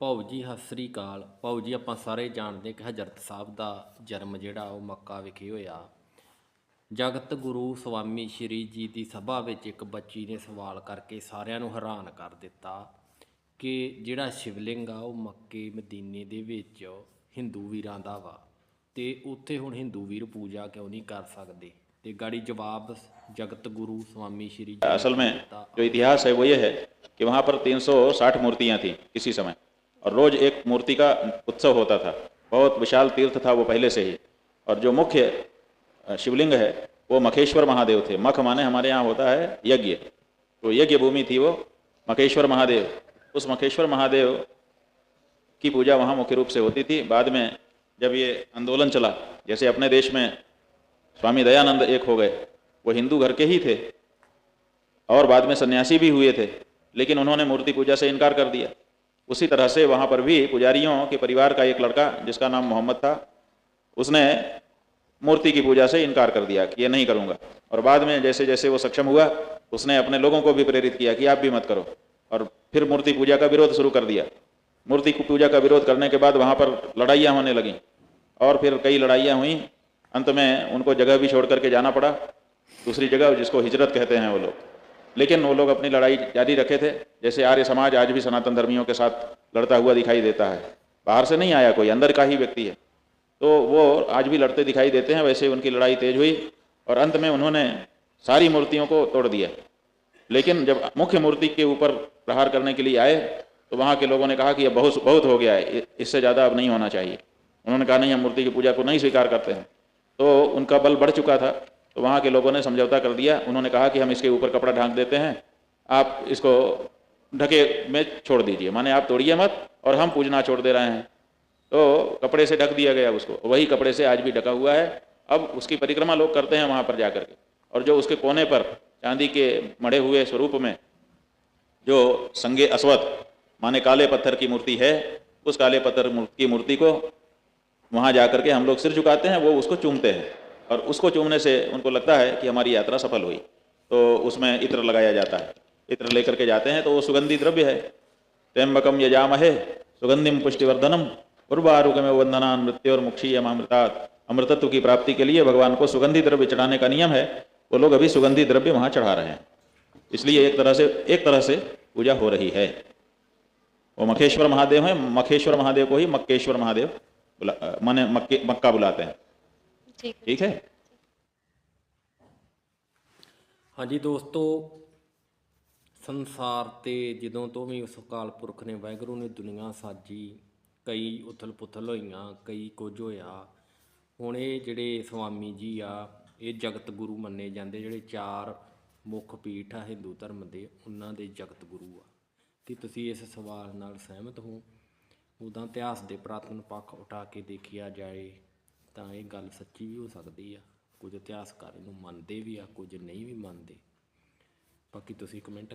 ਭਾਊ ਜੀ ਸਤਿ ਸ੍ਰੀ ਅਕਾਲ। ਭਾਊ ਜੀ ਆਪਾਂ ਸਾਰੇ ਜਾਣਦੇ ਕਿ ਹਜ਼ਰਤ ਸਾਹਿਬ ਦਾ ਜਨਮ ਜਿਹੜਾ ਉਹ ਮੱਕਾ ਵਿਖੇ ਹੋਇਆ। ਜਗਤ ਗੁਰੂ ਸਵਾਮੀ ਸ਼੍ਰੀ ਜੀ ਦੀ ਸਭਾ ਵਿੱਚ ਇੱਕ ਬੱਚੀ ਨੇ ਸਵਾਲ ਕਰਕੇ ਸਾਰਿਆਂ ਨੂੰ ਹੈਰਾਨ ਕਰ ਦਿੱਤਾ ਕਿ ਜਿਹੜਾ ਸ਼ਿਵਲਿੰਗ ਆ ਉਹ ਮੱਕੇ ਮਦੀਨੇ ਦੇ ਵਿੱਚ ਹਿੰਦੂ ਵੀਰਾਂ ਦਾ ਵਾ, ਅਤੇ ਉੱਥੇ ਹੁਣ ਹਿੰਦੂ ਵੀਰ ਪੂਜਾ ਕਿਉਂ ਨਹੀਂ ਕਰ ਸਕਦੇ। ਤੇ ਗਾੜੀ जवाब जगत गुरु स्वामी श्री जी असल में ने जो इतिहास है वो ये है कि वहाँ पर 360 मूर्तियाँ थी किसी समय, और रोज एक मूर्ति का उत्सव होता था। बहुत विशाल तीर्थ था वो पहले से ही। और जो मुख्य शिवलिंग है वो मखेश्वर महादेव थे। मख माने हमारे यहाँ होता है यज्ञ, तो यज्ञ भूमि थी वो मखेश्वर महादेव। उस मखेश्वर महादेव की पूजा वहाँ मुख्य रूप से होती थी। बाद में जब ये आंदोलन चला, जैसे अपने देश में स्वामी दयानंद एक हो गए, वो हिंदू घर के ही थे और बाद में सन्यासी भी हुए थे, लेकिन उन्होंने मूर्ति पूजा से इनकार कर दिया। उसी तरह से वहाँ पर भी पुजारियों के परिवार का एक लड़का जिसका नाम मोहम्मद था, उसने मूर्ति की पूजा से इनकार कर दिया कि ये नहीं करूँगा। और बाद में जैसे जैसे वो सक्षम हुआ, उसने अपने लोगों को भी प्रेरित किया कि आप भी मत करो, और फिर मूर्ति पूजा का विरोध शुरू कर दिया। मूर्ति पूजा का विरोध करने के बाद वहाँ पर लड़ाइयाँ होने लगीं, और फिर कई लड़ाइयाँ हुई। अंत में उनको जगह भी छोड़ करके जाना पड़ा, दूसरी जगह जिसको हिजरत कहते हैं वो लोग। लेकिन वो लोग अपनी लड़ाई जारी रखे थे। जैसे आर्य समाज आज भी सनातन धर्मियों के साथ लड़ता हुआ दिखाई देता है, बाहर से नहीं आया कोई, अंदर का ही व्यक्ति है, तो वो आज भी लड़ते दिखाई देते हैं। वैसे उनकी लड़ाई तेज हुई और अंत में उन्होंने सारी मूर्तियों को तोड़ दिया। लेकिन जब मुख्य मूर्ति के ऊपर प्रहार करने के लिए आए तो वहाँ के लोगों ने कहा कि अब बहुत बहुत हो गया है, इससे ज़्यादा अब नहीं होना चाहिए। उन्होंने कहा नहीं, हम मूर्ति की पूजा को नहीं स्वीकार करते हैं। तो उनका बल बढ़ चुका था, तो वहाँ के लोगों ने समझौता कर दिया। उन्होंने कहा कि हम इसके ऊपर कपड़ा ढांक देते हैं, आप इसको ढके में छोड़ दीजिए, माने आप तोड़िए मत और हम पूजना छोड़ दे रहे हैं। तो कपड़े से ढक दिया गया उसको, वही कपड़े से आज भी ढका हुआ है। अब उसकी परिक्रमा लोग करते हैं वहाँ पर जा कर के, और जो उसके कोने पर चांदी के मढ़े हुए स्वरूप में जो संगे अस्वत माने काले पत्थर की मूर्ति है, उस काले पत्थर की मूर्ति को वहाँ जा कर के हम लोग सिर झुकाते हैं, वो उसको चूमते हैं, और उसको चूमने से उनको लगता है कि हमारी यात्रा सफल हुई। तो उसमें इत्र लगाया जाता है, इत्र लेकर के जाते हैं, तो वो सुगंधी द्रव्य है। त्र्यंबकम यजामहे सुगंधिम पुष्टिवर्धनम उर्वारुकमेव वंदनान मृत्योर्मुक्षीयमामृतात्। अमृतत्व की प्राप्ति के लिए भगवान को सुगंधी द्रव्य चढ़ाने का नियम है। वो लोग अभी सुगंधी द्रव्य वहाँ चढ़ा रहे हैं, इसलिए एक तरह से पूजा हो रही है। वो मखेश्वर महादेव है, मखेश्वर महादेव को ही मक्केश्वर महादेव माने मक्का बुलाते हैं। ठीक है। हाँ जी दोस्तों, संसार ते ਜਦੋਂ ਤੋਂ ਵੀ ਉਸ ਅਕਾਲ ਪੁਰਖ ਨੇ ਵਾਹਿਗੁਰੂ ਨੇ ਦੁਨੀਆ ਸਾਜੀ, ਕਈ ਉਥਲ ਪੁਥਲ ਹੋਈਆਂ, ਕਈ ਕੁਝ ਹੋਇਆ। ਹੁਣ ਇਹ ਜਿਹੜੇ ਸਵਾਮੀ ਜੀ ਆ, ਇਹ ਜਗਤ ਗੁਰੂ ਮੰਨੇ ਜਾਂਦੇ। ਜਿਹੜੇ 4 ਮੁੱਖ ਪੀਠ ਆ ਹਿੰਦੂ ਧਰਮ ਦੇ, ਉਹਨਾਂ ਦੇ ਜਗਤ ਗੁਰੂ ਆ। ਕੀ ਤੁਸੀਂ ਇਸ ਸਵਾਲ ਨਾਲ ਸਹਿਮਤ ਹੋ? ਉੱਦਾਂ ਇਤਿਹਾਸ ਦੇ ਪੁਰਾਤਨ ਪੱਖ ਉਠਾ ਕੇ ਦੇਖਿਆ ਜਾਏ ਤਾਂ ਇਹ ਗੱਲ ਸੱਚੀ ਵੀ ਹੋ ਸਕਦੀ ਆ। ਕੁਝ ਇਤਿਹਾਸਕਾਰ ਇਹਨੂੰ ਮੰਨਦੇ ਵੀ ਆ, ਕੁਝ ਨਹੀਂ ਵੀ ਮੰਨਦੇ। ਬਾਕੀ ਤੁਸੀਂ ਕਮੈਂਟ